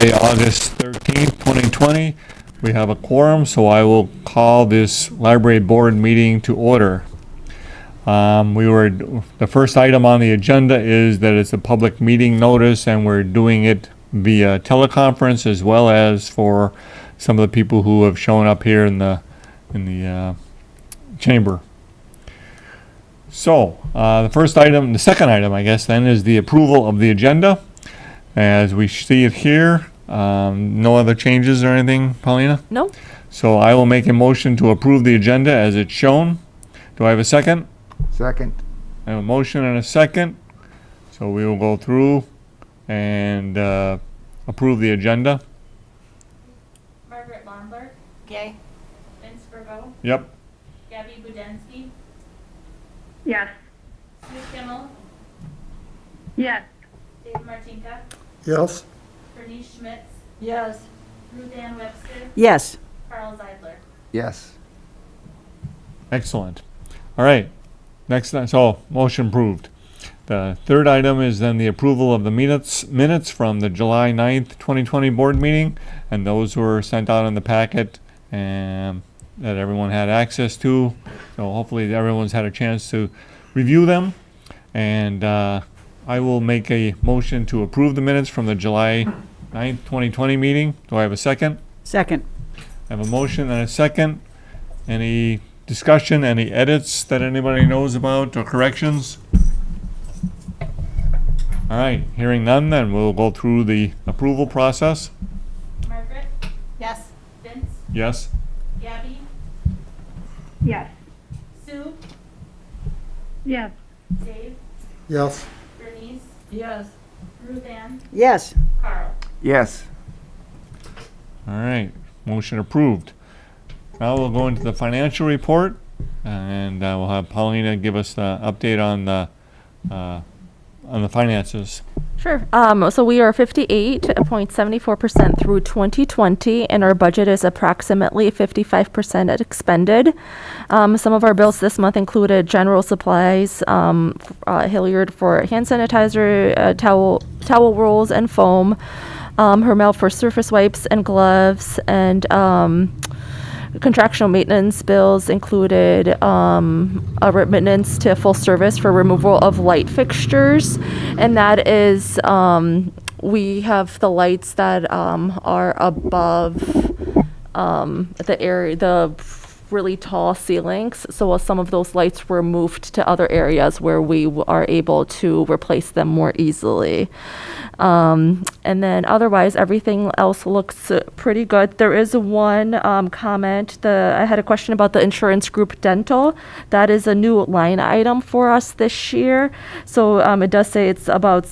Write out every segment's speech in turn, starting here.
Tuesday, August 13th, 2020. We have a quorum, so I will call this library board meeting to order. The first item on the agenda is that it's a public meeting notice, and we're doing it via teleconference, as well as for some of the people who have shown up here in the chamber. So, the second item, I guess, then, is the approval of the agenda. As we see it here, no other changes or anything, Paulina? No. So I will make a motion to approve the agenda as it's shown. Do I have a second? Second. I have a motion and a second. So we will go through and approve the agenda. Margaret Londler. Yay. Vince Virgo. Yep. Gabby Budensky. Yes. Sue Kimmel. Yes. Dave Martinka. Yes. Bernice Schmitz. Yes. Ruth Ann Webster. Yes. Carl Zeidler. Yes. Excellent. All right. Next, so motion approved. The third item is then the approval of the minutes from the July 9th, 2020 board meeting, and those were sent out in the packet and that everyone had access to. So hopefully everyone's had a chance to review them. And I will make a motion to approve the minutes from the July 9th, 2020 meeting. Do I have a second? Second. I have a motion and a second. Any discussion, any edits that anybody knows about or corrections? All right, hearing none, then we'll go through the approval process. Margaret. Yes. Vince. Yes? Gabby. Yes. Sue. Yes. Dave. Yes. Bernice. Yes. Ruth Ann. Yes. Carl. Yes. All right, motion approved. Now we'll go into the financial report, and we'll have Paulina give us the update on the finances. Sure. So we are 58.74% through 2020, and our budget is approximately 55% expended. Some of our bills this month included general supplies, Hilliard for hand sanitizer, towel rolls and foam, Hermel for surface wipes and gloves, and contractual maintenance bills included a remittance to full service for removal of light fixtures, and that is we have the lights that are above the area, the really tall ceilings. So some of those lights were moved to other areas where we are able to replace them more easily. And then otherwise, everything else looks pretty good. There is one comment. I had a question about the insurance group dental. That is a new line item for us this year. So it does say it's about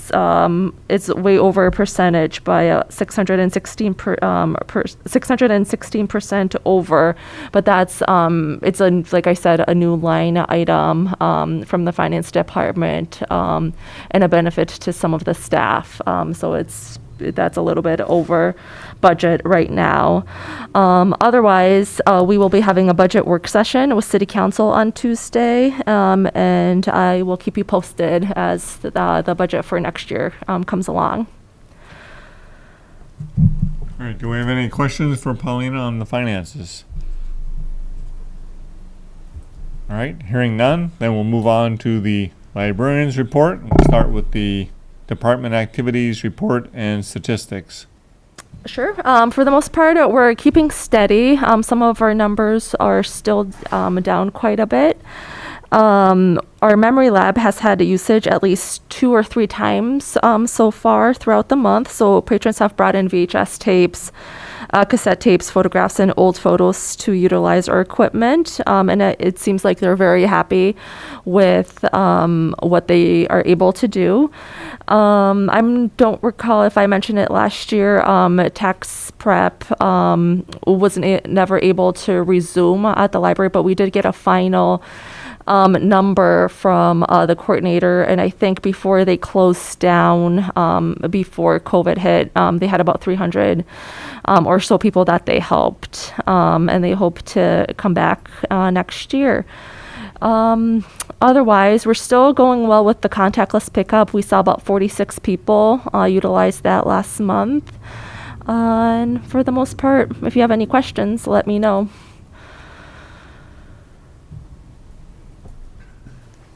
it's way over a percentage by 616% over. But that's it's like I said, a new line item from the finance department and a benefit to some of the staff. So that's a little bit over budget right now. Otherwise, we will be having a budget work session with City Council on Tuesday, and I will keep you posted as the budget for next year comes along. All right, do we have any questions for Paulina on the finances? All right, hearing none, then we'll move on to the librarian's report. We'll start with the department activities report and statistics. Sure. For the most part, we're keeping steady. Some of our numbers are still down quite a bit. Our memory lab has had usage at least 2 or 3 times so far throughout the month. So patrons have brought in VHS tapes, cassette tapes, photographs, and old photos to utilize our equipment. And it seems like they're very happy with what they are able to do. I don't recall if I mentioned it last year. Tax prep wasn't never able to resume at the library, but we did get a final number from the coordinator, and I think before they closed down, before COVID hit, they had about 300 or so people that they helped, and they hope to come back next year. Otherwise, we're still going well with the contactless pickup. We saw about 46 people utilize that last month. And for the most part, if you have any questions, let me know.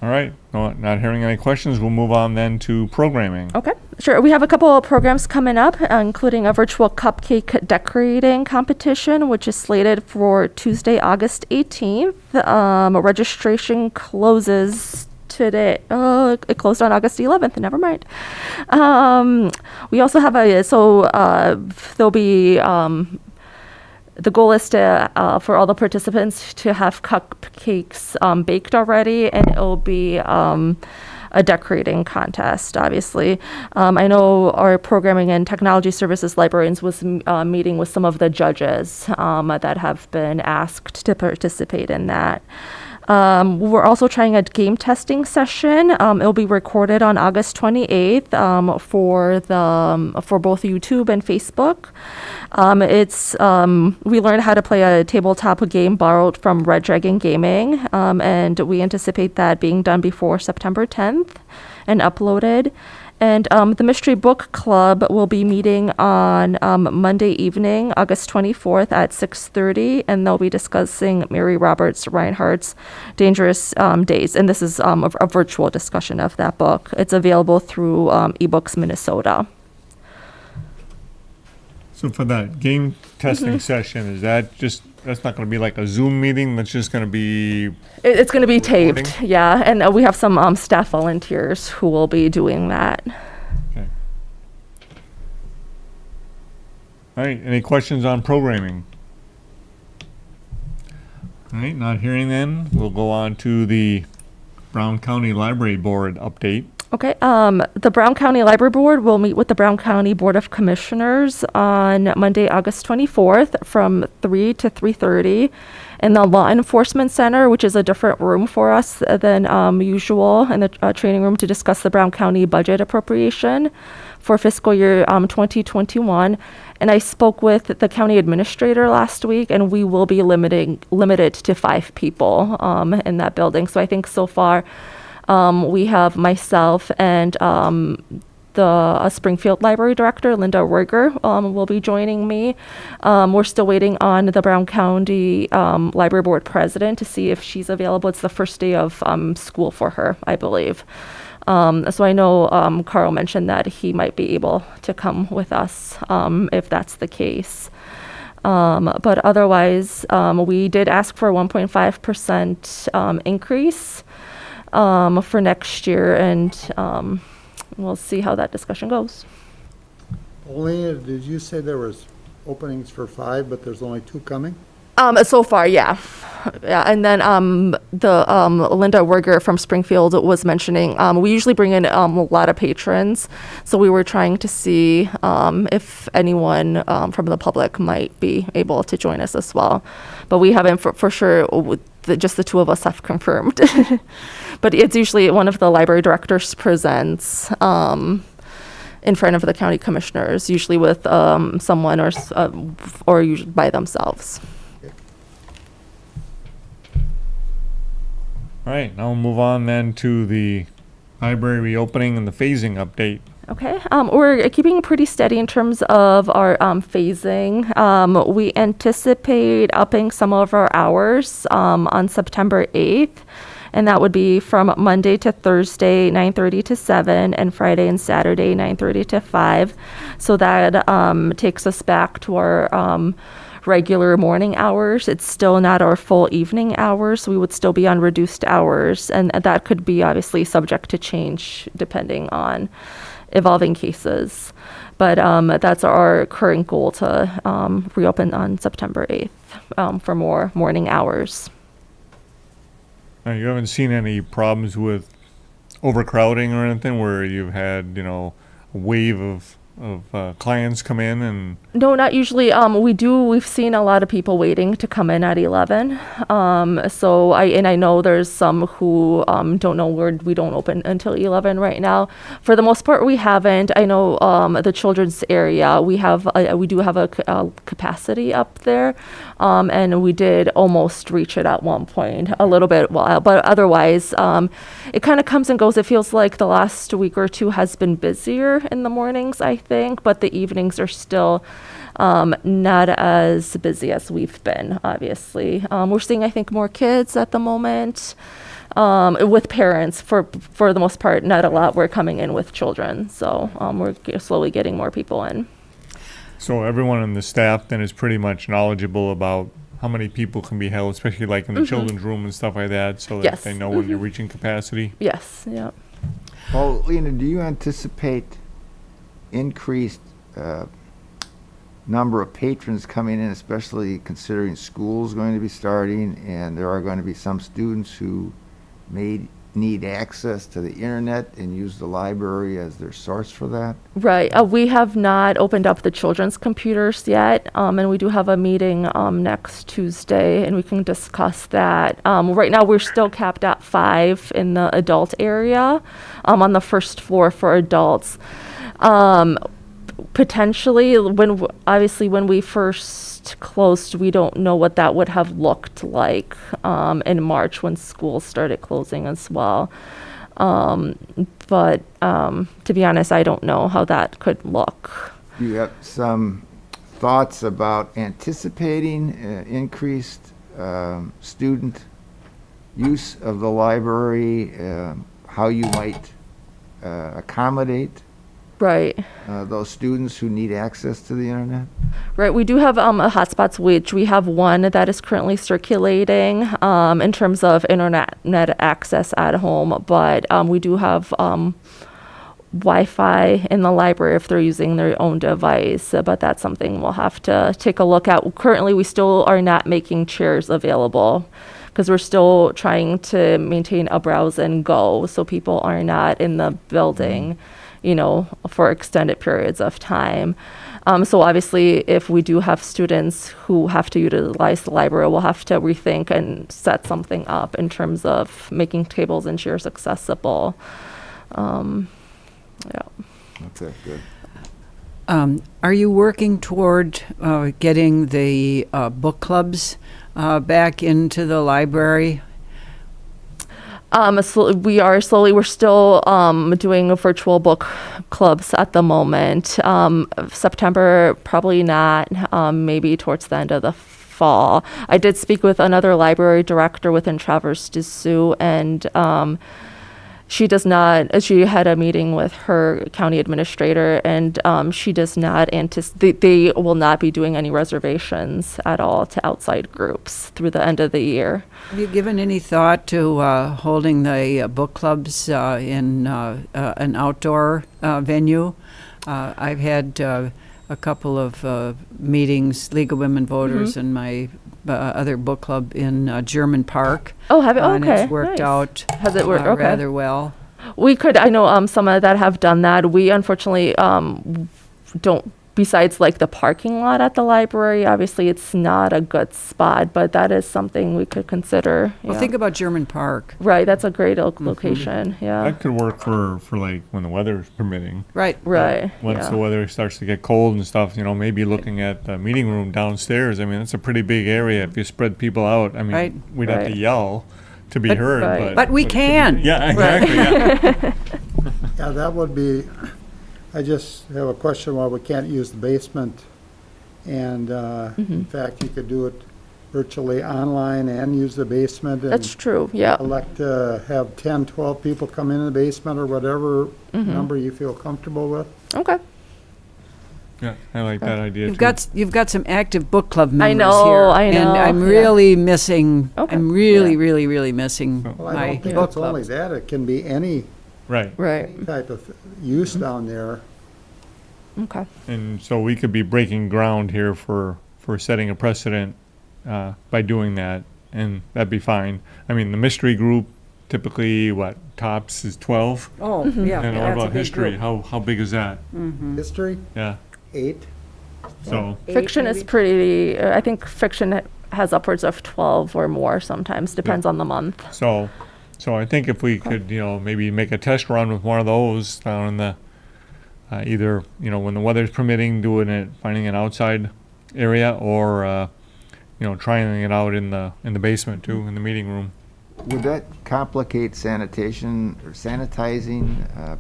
All right, not hearing any questions, we'll move on then to programming. Okay, sure. We have a couple of programs coming up, including a virtual cupcake decorating competition, which is slated for Tuesday, August 18th. Registration closes today. It closed on August 11th. Never mind. We also have there'll be the goal is to for all the participants to have cupcakes baked already, and it'll be a decorating contest, obviously. I know our programming and technology services librarians was meeting with some of the judges that have been asked to participate in that. We're also trying a game testing session. It'll be recorded on August 28th for both YouTube and Facebook. We learned how to play a tabletop game borrowed from Red Dragon Gaming, and we anticipate that being done before September 10th and uploaded. And the Mystery Book Club will be meeting on Monday evening, August 24th at 6:30, and they'll be discussing Mary Roberts Reinhardt's Dangerous Days. And this is a virtual discussion of that book. It's available through eBooks Minnesota. So for that game testing session, that's not going to be like a Zoom meeting, that's just going to be... It's going to be recording? taped, yeah. And we have some staff volunteers who will be doing that. Okay. All right, any questions on programming? All right, not hearing then, we'll go on to the Brown County Library Board update. Okay, the Brown County Library Board will meet with the Brown County Board of Commissioners on Monday, August 24th from 3 to 3:30 in the Law Enforcement Center, which is a different room for us than usual, in the training room, to discuss the Brown County budget appropriation for fiscal year 2021. And I spoke with the county administrator last week, and we will be limited to 5 people in that building. So I think so far, we have myself and the Springfield Library Director, Linda Rueger, will be joining me. We're still waiting on the Brown County Library Board President to see if she's available. It's the first day of school for her, I believe. So I know Carl mentioned that he might be able to come with us if that's the case. But otherwise, we did ask for a 1.5% increase for next year, and we'll see how that discussion goes. Only, did you say there was openings for 5, but there's only 2 coming? So far, yeah. Yeah, and then the Linda Rueger from Springfield was mentioning we usually bring in a lot of patrons, so we were trying to see if anyone from the public might be able to join us as well. But we haven't for sure, just the 2 of us have confirmed. But it's usually one of the library directors presents in front of the county commissioners, usually with someone or usually by themselves. All right, now we'll move on then to the library reopening and the phasing update. Okay, we're keeping pretty steady in terms of our phasing. We anticipate upping some of our hours on September 8th, and that would be from Monday to Thursday, 9:30 to 7, and Friday and Saturday, 9:30 to 5. So that takes us back to our regular morning hours. It's still not our full evening hours, so we would still be on reduced hours, and that could be obviously subject to change depending on evolving cases. But that's our current goal, to reopen on September 8th for more morning hours. Now, you haven't seen any problems with overcrowding or anything where you've had, a wave of clients come in and... No, not usually. We've seen a lot of people waiting to come in at 11. So I know there's some who don't know we don't open until 11 right now. For the most part, we haven't. I know the children's area, we do have a capacity up there, and we did almost reach it at one point, a little bit while, but otherwise, it kind of comes and goes. It feels like the last week or 2 has been busier in the mornings, I think, but the evenings are still Not as busy as we've been, obviously. We're seeing, I think, more kids at the moment. With parents, for the most part, not a lot. We're coming in with children, so we're slowly getting more people in. So everyone in the staff then is pretty much knowledgeable about how many people can be held, especially like in the children's room and stuff like that, so that Yes. they know when they're reaching capacity. Yes, yeah. Well, Lena, do you anticipate increased number of patrons coming in, especially considering school's going to be starting and there are going to be some students who may need access to the internet and use the library as their source for that? Right. We have not opened up the children's computers yet, and we do have a meeting next Tuesday, and we can discuss that. Right now, we're still capped at 5 in the adult area, on the first floor for adults. Potentially, obviously when we first closed, we don't know what that would have looked like in March when schools started closing as well. But to be honest, I don't know how that could look. Do you have some thoughts about anticipating increased student use of the library, how you might accommodate Right. those students who need access to the internet? Right, we do have a hotspots, which we have one that is currently circulating in terms of internet access at home, but we do have Wi-Fi in the library if they're using their own device, but that's something we'll have to take a look at. Currently, we still are not making chairs available because we're still trying to maintain a browse and go, so people are not in the building, you know, for extended periods of time. So obviously, if we do have students who have to utilize the library, we'll have to rethink and set something up in terms of making tables and chairs accessible. Yeah. That's it, good. Are you working toward getting the book clubs back into the library? We're still doing virtual book clubs at the moment. September, probably not, maybe towards the end of the fall. I did speak with another library director within Traverse des Sioux, and she had a meeting with her county administrator, and she does not anticipate, they will not be doing any reservations at all to outside groups through the end of the year. Have you given any thought to holding the book clubs in an outdoor venue? I've had a couple of meetings, League of Women Voters and my other book club in German Park. Oh, have it? And Okay, it's worked nice. out Has it worked? Okay. rather well. We could, I know some that have done that. We unfortunately don't, besides like the parking lot at the library, obviously it's not a good spot, but that is something we could consider. Well, Yeah. think about German Park. Right, that's a great location, yeah. That could work for like when the weather's permitting. Right. Right, Once the yeah. weather starts to get cold and stuff, you know, maybe looking at the meeting room downstairs. I mean, that's a pretty big area. If you spread people out, I mean, Right. we'd have to Right. yell to be But- heard. Right. But we it could can. be- Yeah, exactly, yeah. Yeah, that would be, I just have a question why we can't use the basement. And in fact, you could do it virtually online and use the basement That's and true, yeah. elect to have 10, 12 people come in the basement or whatever number you feel comfortable with. Okay. Yeah, I like that idea too. You've got some active book club members know, here. I And know, I'm yeah. really missing, Okay, I'm really, yeah. really, really missing Well, I my don't think book it's only clubs. that, it can be any Right. Right, type of use down there. okay. And so we could be breaking ground here for setting a precedent by doing that, and that'd be fine. I mean, the mystery group typically, what, tops is 12? Oh, yeah. And what that's a about big history? group. How big is that? History, Yeah, 8. so, Fiction is pretty, I think fiction has upwards of 12 or more sometimes, depends on the month. so I think if we could, you know, maybe make a test run with one of those down in the, either, you know, when the weather's permitting, doing it, finding an outside area, or, you know, trying it out in the basement too, in the meeting room. Would that complicate sanitation or sanitizing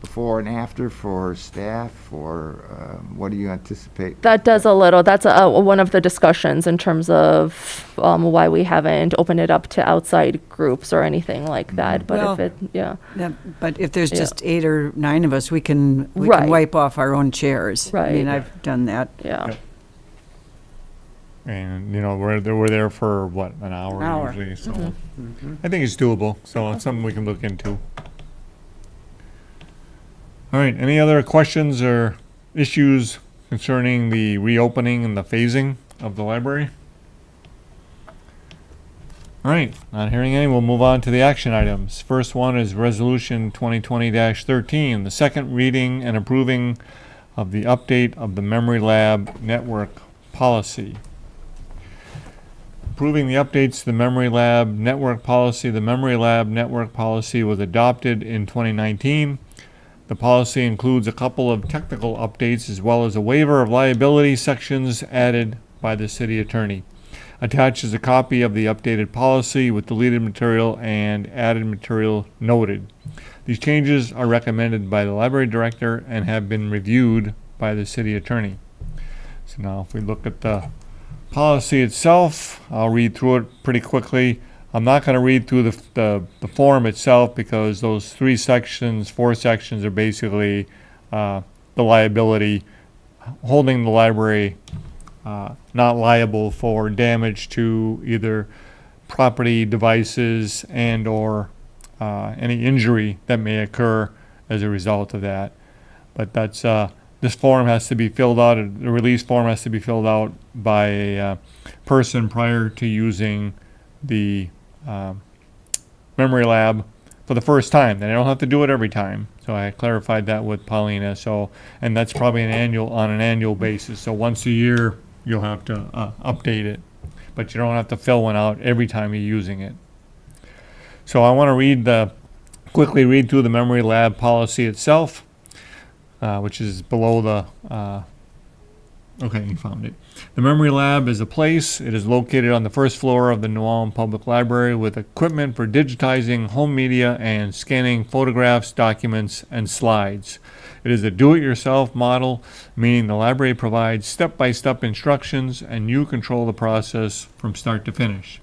before and after for staff, or what do you anticipate? That does a little, that's one of the discussions in terms of why we haven't opened it up to outside groups or anything like that. But if Well, it, yeah, Yeah, but if there's Yeah. just 8 or 9 of us, we can Right. wipe off our own chairs. I mean, Right. I've done that. yeah. Yep. And, we're there for, what, an hour An hour. usually, so I think it's doable, so it's something we can look into. All right, any other questions or issues concerning the reopening and the phasing of the library? All right, not hearing any, we'll move on to the action items. First one is Resolution 2020-13, the second reading and approving of the update of the Memory Lab Network Policy. Approving the updates to the Memory Lab Network Policy. The Memory Lab Network Policy was adopted in 2019. The policy includes a couple of technical updates as well as a waiver of liability sections added by the city attorney. Attached is a copy of the updated policy with deleted material and added material noted. These changes are recommended by the library director and have been reviewed by the city attorney. So now if we look at the policy itself, I'll read through it pretty quickly. I'm not going to read through the form itself because those 4 sections are basically the liability, holding the library not liable for damage to either property, devices, and or any injury that may occur as a result of that. But that's this form has to be filled out. The release form has to be filled out by a person prior to using the memory lab for the first time. They don't have to do it every time. So I clarified that with Paulina. So, and that's probably on an annual basis. So once a year, you'll have to update it, but you don't have to fill one out every time you're using it. So I want to quickly read through the memory lab policy itself, which is below the, okay, you found it. The memory lab is a place. It is located on the first floor of the New Ulm Public Library with equipment for digitizing home media and scanning photographs, documents, and slides. It is a do-it-yourself model, meaning the library provides step-by-step instructions and you control the process from start to finish.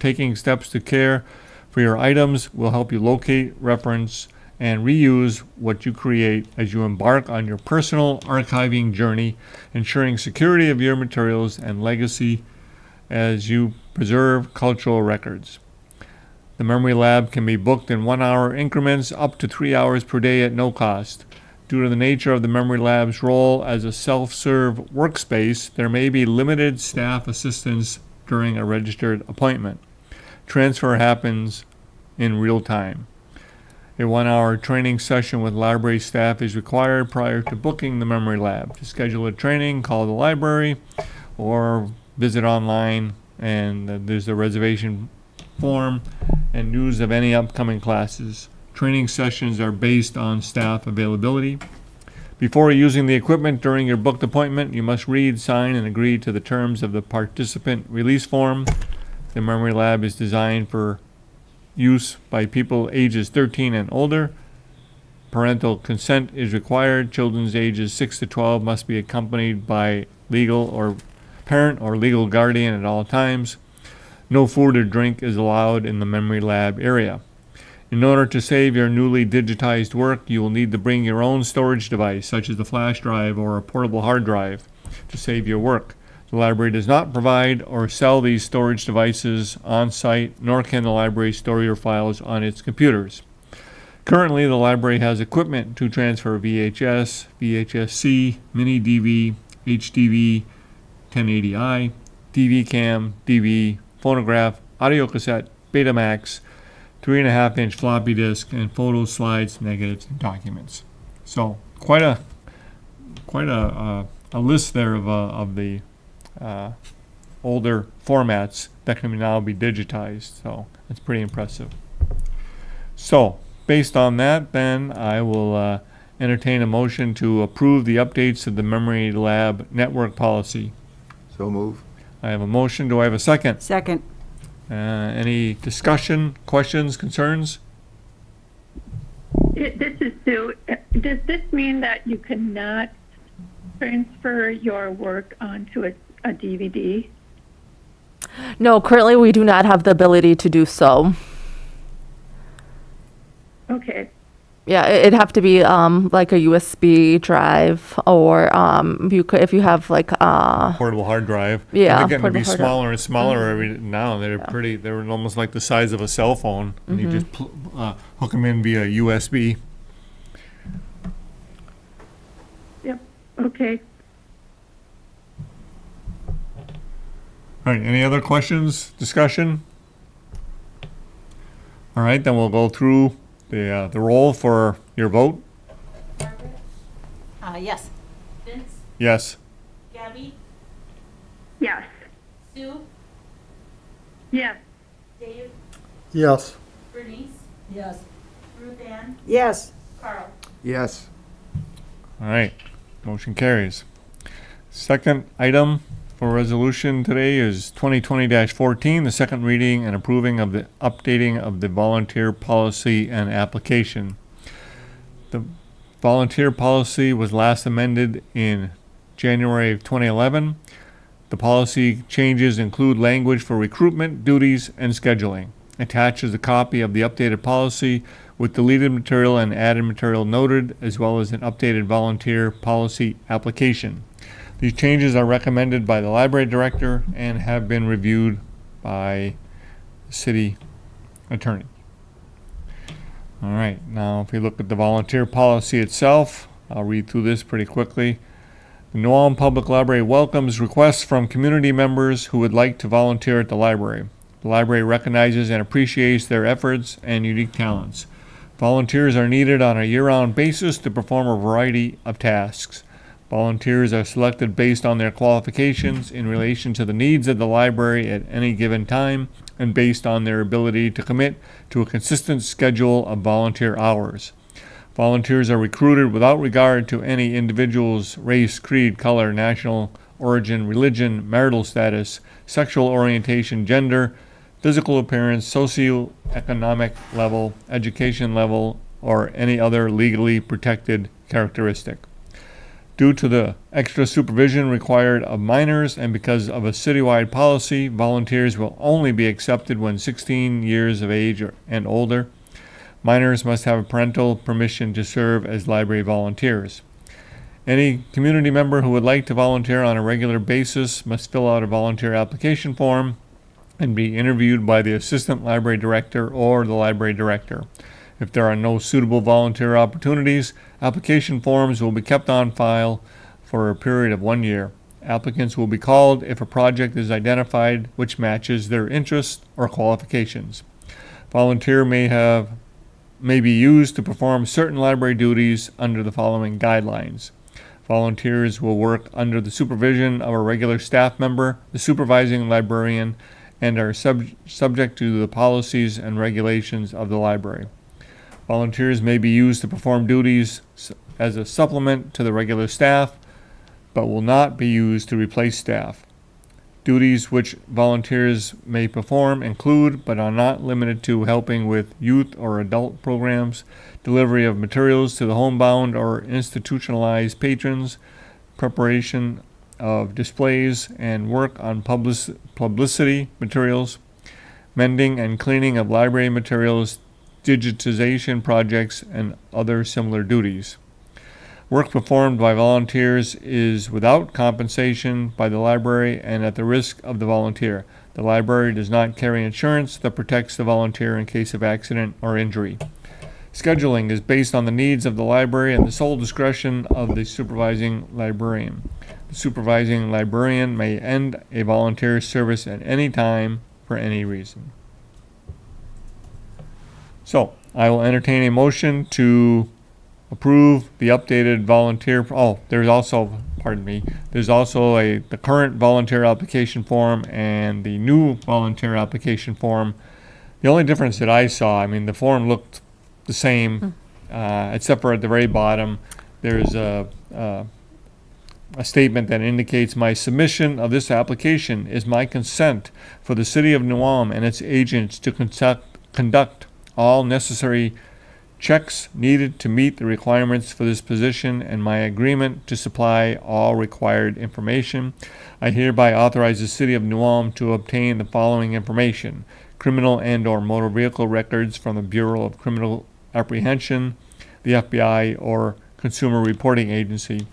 Taking steps to care for your items will help you locate, reference, and reuse what you create as you embark on your personal archiving journey, ensuring security of your materials and legacy as you preserve cultural records. The Memory Lab can be booked in 1-hour increments up to 3 hours per day at no cost. Due to the nature of the Memory Lab's role as a self-serve workspace, there may be limited staff assistance during a registered appointment. Transfer happens in real time. A 1-hour training session with library staff is required prior to booking the Memory Lab. To schedule a training, call the library or visit online, and there's a reservation form and news of any upcoming classes. Training sessions are based on staff availability. Before using the equipment during your booked appointment, you must read, sign, and agree to the terms of the participant release form. The Memory Lab is designed for use by people ages 13 and older. Parental consent is required. Children's ages 6 to 12 must be accompanied by legal or parent or legal guardian at all times. No food or drink is allowed in the Memory Lab area. In order to save your newly digitized work, you will need to bring your own storage device, such as a flash drive or a portable hard drive, to save your work. The library does not provide or sell these storage devices on site, nor can the library store your files on its computers. Currently, the library has equipment to transfer VHS, VHS-C, mini DV, HDV, 1080i, DV cam, DV, phonograph, audio cassette, Betamax, 3.5-inch floppy disk, and photos, slides, negatives, and documents. So quite a list there of the older formats that can now be digitized. So that's pretty impressive. So based on that, then I will entertain a motion to approve the updates to the Memory Lab network policy. So move. I have a motion. Do I have a second? Second. Any discussion, questions, concerns? This is Sue. Does this mean that you cannot transfer your work onto a DVD? No, currently we do not have the ability to do so. Okay. Yeah, it'd have to be like a USB drive, or you could, if you have like Portable hard drive. Yeah, They're getting to be portable hard drive. smaller and smaller every now. They're almost like the size of a cell phone. And you just hook them in via USB. Yep. Okay. All right, any other questions, discussion? All right, then we'll go through the roll for your vote. Margaret, Yes. Vince, Yes. Gabby, Yes. Sue, Yes. Dave, Yes. Bernice, Yes. Ruth Ann, Yes. Carl. Yes. All right, motion carries. Second item for resolution today is 2020-14, the second reading and approving of the updating of the volunteer policy and application. The volunteer policy was last amended in January of 2011. The policy changes include language for recruitment, duties, and scheduling. Attached is a copy of the updated policy with deleted material and added material noted, as well as an updated volunteer policy application. These changes are recommended by the library director and have been reviewed by the city attorney. All right, now if we look at the volunteer policy itself, I'll read through this pretty quickly. The New Ulm Public Library welcomes requests from community members who would like to volunteer at the library. The library recognizes and appreciates their efforts and unique talents. Volunteers are needed on a year-round basis to perform a variety of tasks. Volunteers are selected based on their qualifications in relation to the needs of the library at any given time and based on their ability to commit to a consistent schedule of volunteer hours. Volunteers are recruited without regard to any individual's race, creed, color, national origin, religion, marital status, sexual orientation, gender, physical appearance, socioeconomic level, education level, or any other legally protected characteristic. Due to the extra supervision required of minors and because of a citywide policy, volunteers will only be accepted when 16 years of age and older. Minors must have parental permission to serve as library volunteers. Any community member who would like to volunteer on a regular basis must fill out a volunteer application form and be interviewed by the assistant library director or the library director. If there are no suitable volunteer opportunities, application forms will be kept on file for a period of 1 year. Applicants will be called if a project is identified which matches their interests or qualifications. Volunteer may be used to perform certain library duties under the following guidelines. Volunteers will work under the supervision of a regular staff member, the supervising librarian, and are subject to the policies and regulations of the library. Volunteers may be used to perform duties as a supplement to the regular staff, but will not be used to replace staff. Duties which volunteers may perform include, but are not limited to, helping with youth or adult programs, delivery of materials to the homebound or institutionalized patrons, preparation of displays and work on publicity materials, mending and cleaning of library materials, digitization projects, and other similar duties. Work performed by volunteers is without compensation by the library and at the risk of the volunteer. The library does not carry insurance that protects the volunteer in case of accident or injury. Scheduling is based on the needs of the library and the sole discretion of the supervising librarian. The supervising librarian may end a volunteer's service at any time for any reason. So, I will entertain a motion to approve the updated volunteer, there's also the current volunteer application form and the new volunteer application form. The only difference that I saw, the form looked the same, except for at the very bottom, there's a statement that indicates my submission of this application is my consent for the city of New Ulm and its agents to conduct all necessary checks needed to meet the requirements for this position and my agreement to supply all required information. I hereby authorize the City of New Ulm to obtain the following information: criminal and/or motor vehicle records from the Bureau of Criminal Apprehension, the FBI, or Consumer Reporting Agency,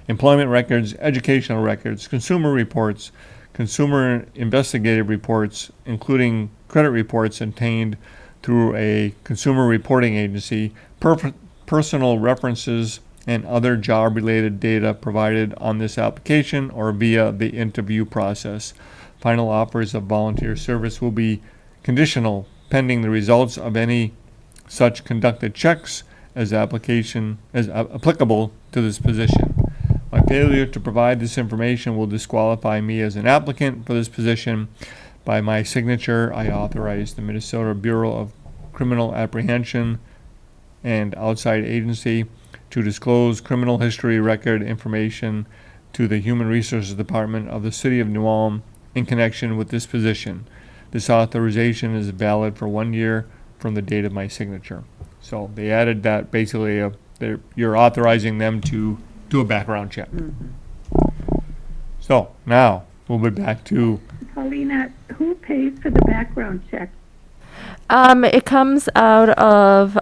employment records, educational records, consumer reports, consumer investigative reports, including credit reports obtained through a consumer reporting agency, personal references, and other job-related data provided on this application or via the interview process. Final offers of volunteer service will be conditional pending the results of any such conducted checks as applicable to this position. My failure to provide this information will disqualify me as an applicant for this position. By my signature, I authorize the Minnesota Bureau of Criminal Apprehension and outside agency to disclose criminal history record information to the Human Resources Department of the City of New Ulm in connection with this position. This authorization is valid for 1 year from the date of my signature. So they added that basically you're authorizing them to do a background check. So now we'll be back to Paulina, who pays for the background check? It comes out of,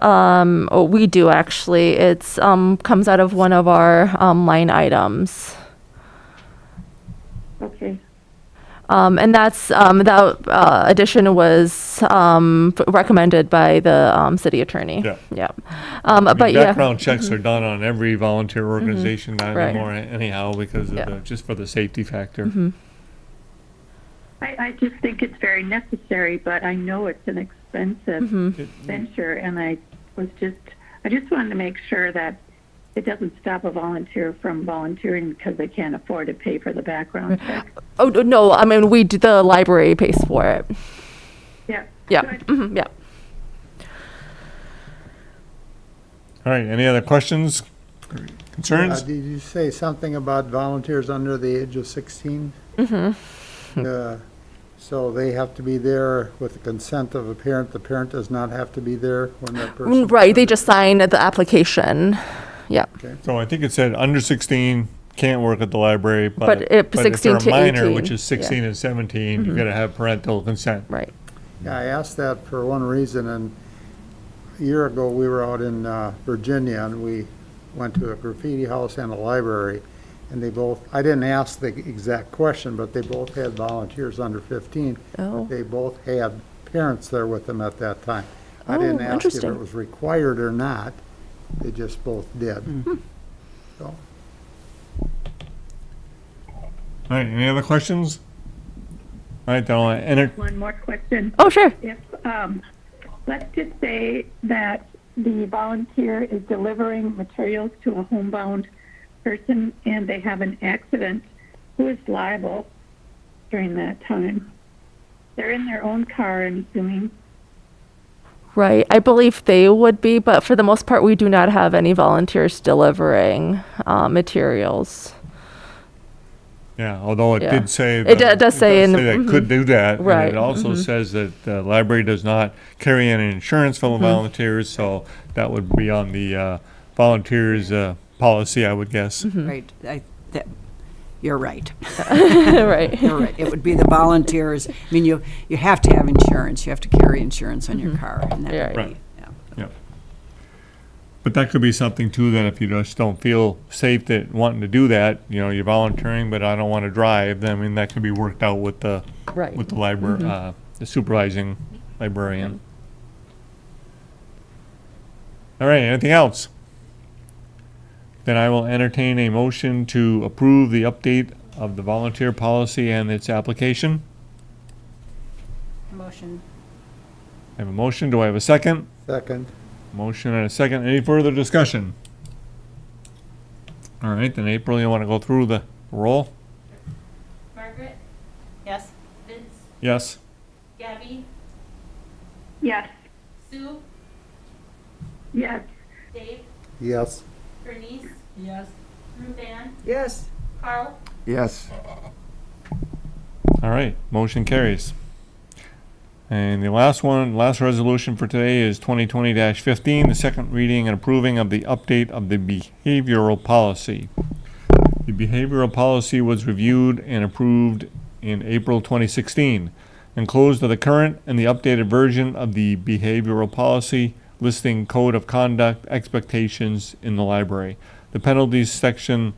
we do actually. It's, comes out of one of our, line items. Okay. And that's, that, addition was, recommended by the, city attorney. Yeah. Yeah. I mean, But yeah. background checks are done on every volunteer organization not Right. anymore anyhow because of Yeah. just for the safety factor. I just think it's very necessary, but I know it's an expensive venture, and I just wanted to make sure that it doesn't stop a volunteer from volunteering because they can't afford to pay for the background check. Oh, no, I mean, the library pays for it. Yeah. Yeah. Good. Yeah. All right, any other questions, concerns? Did you say something about volunteers under the age of 16? So they have to be there with the consent of a parent. The parent does not have to be there when that person. Right, they just sign the application. Yeah. So I think it said under 16 can't work at the library, But if 16 they're to a minor, 18, which is 16 and 17, you gotta have parental consent. Right. Yeah, I asked that for one reason, and a year ago, we were out in Virginia, and we went to a graffiti house and a library, and they both, I didn't ask the exact question, but they both had volunteers under 15. Oh. But they both had parents there with them at that time. I Oh, didn't ask if interesting. it was required or not. They just both did. So, All right, any other questions? All right, then I'll enter, One more question. Oh, sure. If, let's just say that the volunteer is delivering materials to a homebound person and they have an accident, who is liable during that time? They're in their own car, I'm assuming. Right. I believe they would be, but for the most part, we do not have any volunteers delivering materials. yeah, although it Yeah. did say. It does say in the- that could do that. And Right, it also says that the library does not carry any insurance for the volunteers, so that would be on the volunteers policy, I would guess. Right. You're right. Right. You're right. It would be the volunteers. I mean, you have to have insurance. You have to carry insurance on your car. And that would Right. be- Right. yeah. Yeah. But that could be something too, that if you just don't feel safe that wanting to do that, you're volunteering, but I don't want to drive, then, I mean, that can be worked out with the Right. library, the supervising librarian. All right, anything else? Then I will entertain a motion to approve the update of the volunteer policy and its application. Motion. I have a motion. Do I have a second? second, Motion and a second. Any further discussion? All right, then April, you want to go through the roll? Margaret, Yes. Vince, Yes. Gabby, Yes. Sue, Yes. Dave, yes. Bernice, Yes. Ruth Ann, Yes. Carl, Yes. All right, motion carries. And the last resolution for today is 2020-15, the second reading and approving of the update of the behavioral policy. The behavioral policy was reviewed and approved in April 2016. Enclosed are the current and the updated version of the behavioral policy listing code of conduct expectations in the library. The penalties section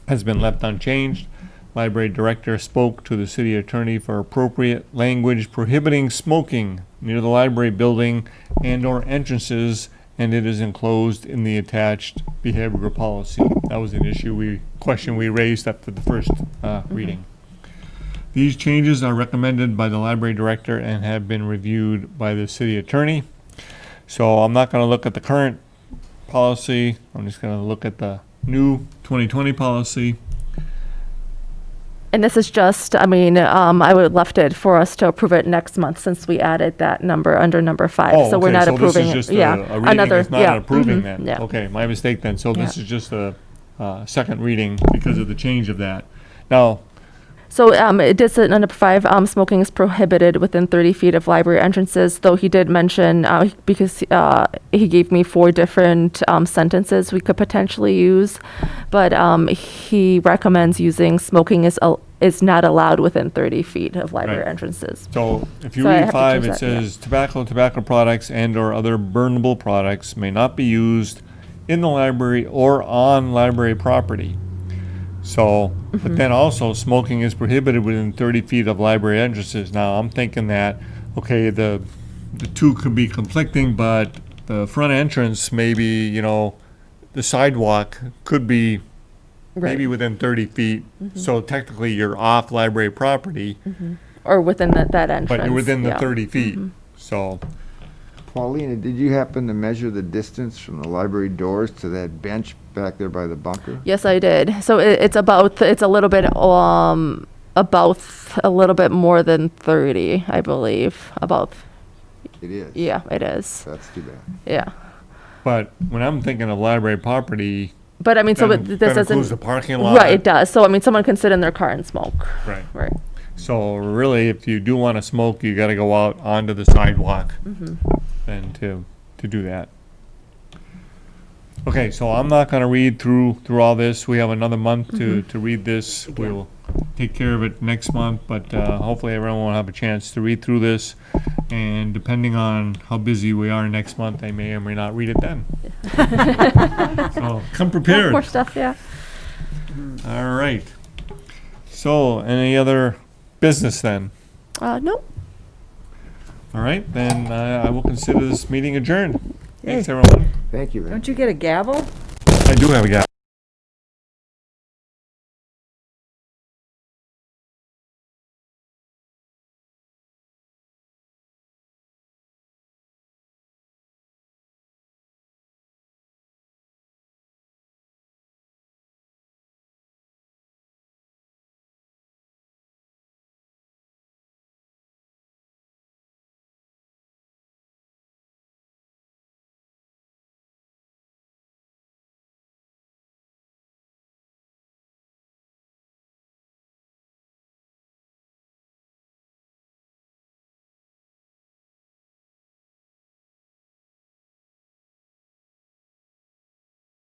has been left unchanged. Library director spoke to the city attorney for appropriate language prohibiting smoking near the library building and/or entrances, and it is enclosed in the attached behavioral policy. That was an question we raised after the first reading. These changes are recommended by the library director and have been reviewed by the city attorney. So I'm not going to look at the current policy. I'm just going to look at the new 2020 policy. And this is just, I mean, I would have left it for us to approve it next month since we added that number under number 5. Oh, So we're okay, not so approving this it. is just Yeah. a reading, it's not approving then? yeah. Okay, my mistake then. So this Yeah. is just a second reading because of the change of that. Now, So it does say under 5, smoking is prohibited within 30 feet of library entrances, though he did mention, because he gave me 4 different sentences we could potentially use, but he recommends using smoking is not allowed within 30 feet of library Right. entrances. so if you So I read have to 5, change it that, yeah. says tobacco products and/or other burnable products may not be used in the library or on library property. So, but then also smoking is prohibited within 30 feet of library entrances. Now, I'm thinking that, okay, the two could be conflicting, but the front entrance, maybe, the sidewalk could be maybe within 30 feet. So technically you're off library property, Or within that entrance. but you're within the yeah. 30 feet. So, Paulina, did you happen to measure the distance from the library doors to that bench back there by the bunker? Yes, I did. So it's a little bit, about a little bit more than 30, I believe. It is. Yeah, it is. That's too bad. Yeah. but when I'm thinking of library property, But I mean, so that this includes the doesn't, parking lot. right, it does. So I mean, someone can sit in their car and smoke. Right. Right. So really, if you do want to smoke, you got to go out onto the sidewalk and to do that. Okay, so I'm not going to read through all this. We have another month to read this. We'll take care of it next month, but hopefully everyone will have a chance to read through this. And depending on how busy we are next month, I may or may not read it then. So come prepared. More stuff, yeah. All right. So any other business then? No. All right, then I will consider this meeting adjourned. Thanks, everyone. Thank you, Ray. Don't you get a gavel? I do have a guy.